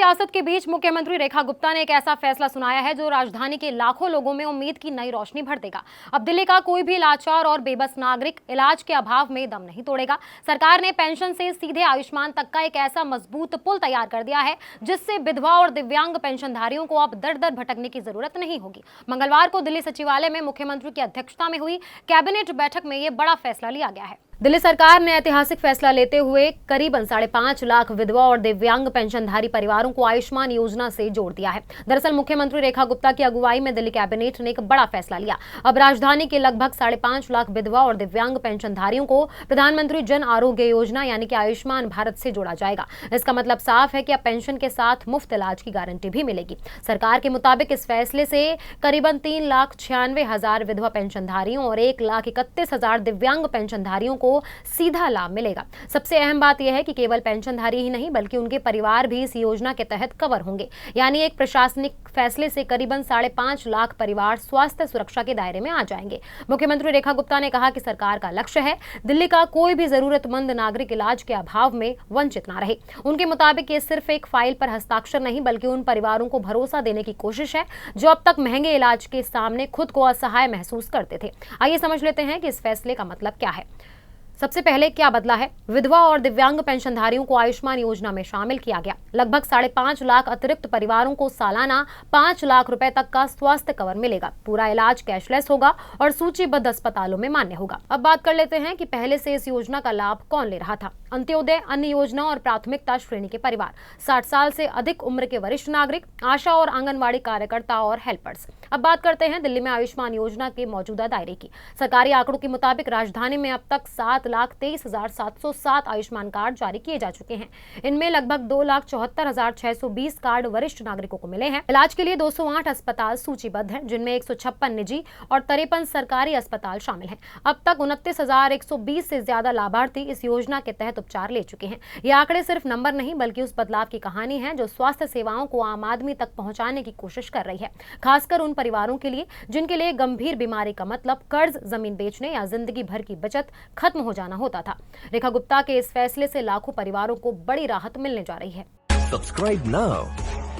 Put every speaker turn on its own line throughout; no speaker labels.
सियासत के बीच मुख्यमंत्री रेखा गुप्ता ने एक ऐसा फैसला सुनाया है जो राजधानी के लाखों लोगों में उम्मीद की नई रोशनी भर देगा। अब दिल्ली का कोई भी लाचार और बेबस नागरिक इलाज के अभाव में दम नहीं तोड़ेगा। सरकार ने पेंशन से सीधे आयुष्मान तक का एक ऐसा मजबूत पुल तैयार कर दिया है जिससे विधवा और दिव्यांग पेंशनधारियों को अब दर दर भटकने की जरूरत नहीं होगी। मंगलवार को दिल्ली सचिवालय में मुख्यमंत्री की अध्यक्षता में हुई कैबिनेट बैठक में ये बड़ा फैसला लिया गया है। दिल्ली सरकार ने ऐतिहासिक फैसला लेते हुए करीबन 5.5 लाख विधवा और दिव्यांग पेंशनधारी परिवारों को आयुष्मान योजना से जोड़ दिया है। दरअसल मुख्यमंत्री रेखा गुप्ता की अगुवाई में दिल्ली कैबिनेट ने एक बड़ा फैसला लिया। अब राजधानी के लगभग 5.5 लाख विधवा और दिव्यांग पेंशनधारियों को प्रधानमंत्री जन आरोग्य योजना यानी कि आयुष्मान भारत से जोड़ा जाएगा। इसका मतलब साफ है कि अब पेंशन के साथ मुफ्त इलाज की गारंटी भी मिलेगी। सरकार के मुताबिक इस फैसले से करीबन 3,96,000 विधवा पेंशनधारियों और 1,31,000 दिव्यांग पेंशनधारियों को सीधा लाभ मिलेगा। सबसे अहम बात यह है कि केवल पेंशनधारी ही नहीं बल्कि उनके परिवार भी इस योजना के तहत कवर होंगे। यानी एक प्रशासनिक फैसले से करीबन 5.5 लाख परिवार स्वास्थ्य सुरक्षा के दायरे में आ जाएंगे। मुख्यमंत्री रेखा गुप्ता ने कहा कि सरकार का लक्ष्य है दिल्ली का कोई भी जरूरतमंद नागरिक इलाज के अभाव में वंचित ना रहे। उनके मुताबिक ये सिर्फ एक फाइल पर हस्ताक्षर नहीं बल्कि उन परिवारों को भरोसा देने की कोशिश है जो अब तक महंगे इलाज के सामने खुद को असहाय महसूस करते थे। आइए समझ लेते हैं कि इस फैसले का मतलब क्या है। सबसे पहले क्या बदला है? विधवा और दिव्यांग पेंशनधारियों को आयुष्मान योजना में शामिल किया गया। लगभग 5.5 लाख अतिरिक्त परिवारों को सालाना 5 लाख रुपए तक का स्वास्थ्य कवर मिलेगा। पूरा इलाज कैशलेस होगा और सूचीबद्ध अस्पतालों में मान्य होगा। अब बात कर लेते हैं कि पहले से इस योजना का लाभ कौन ले रहा था। अंत्योदय अन्न योजना और प्राथमिकता श्रेणी के परिवार, 60 साल से अधिक उम्र के वरिष्ठ नागरिक, आशा और आंगनवाड़ी कार्यकर्ता और हेल्पर्स। अब बात करते हैं दिल्ली में आयुष्मान योजना के मौजूदा दायरे की। सरकारी आंकड़ों के मुताबिक राजधानी में अब तक 7,23,707 आयुष्मान कार्ड जारी किए जा चुके हैं। इनमें लगभग 2,74,620 कार्ड वरिष्ठ नागरिकों को मिले हैं। इलाज के लिए 208 अस्पताल सूचीबद्ध हैं, जिनमें 156 निजी और 53 सरकारी अस्पताल शामिल हैं। अब तक 29,120 से ज्यादा लाभार्थी इस योजना के तहत उपचार ले चुके हैं। ये आंकड़े सिर्फ नंबर नहीं बल्कि उस बदलाव की कहानी है जो स्वास्थ्य सेवाओं को आम आदमी तक पहुंचाने की कोशिश कर रही है, खासकर उन परिवारों के लिए जिनके लिए गंभीर बीमारी का मतलब कर्ज, जमीन बेचने या जिंदगी भर की बचत खत्म हो जाना होता था। रेखा गुप्ता के इस फैसले से लाखों परिवारों को बड़ी राहत मिलने जा रही है।
Subscribe now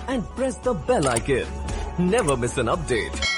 and press the bell icon. Never miss an update.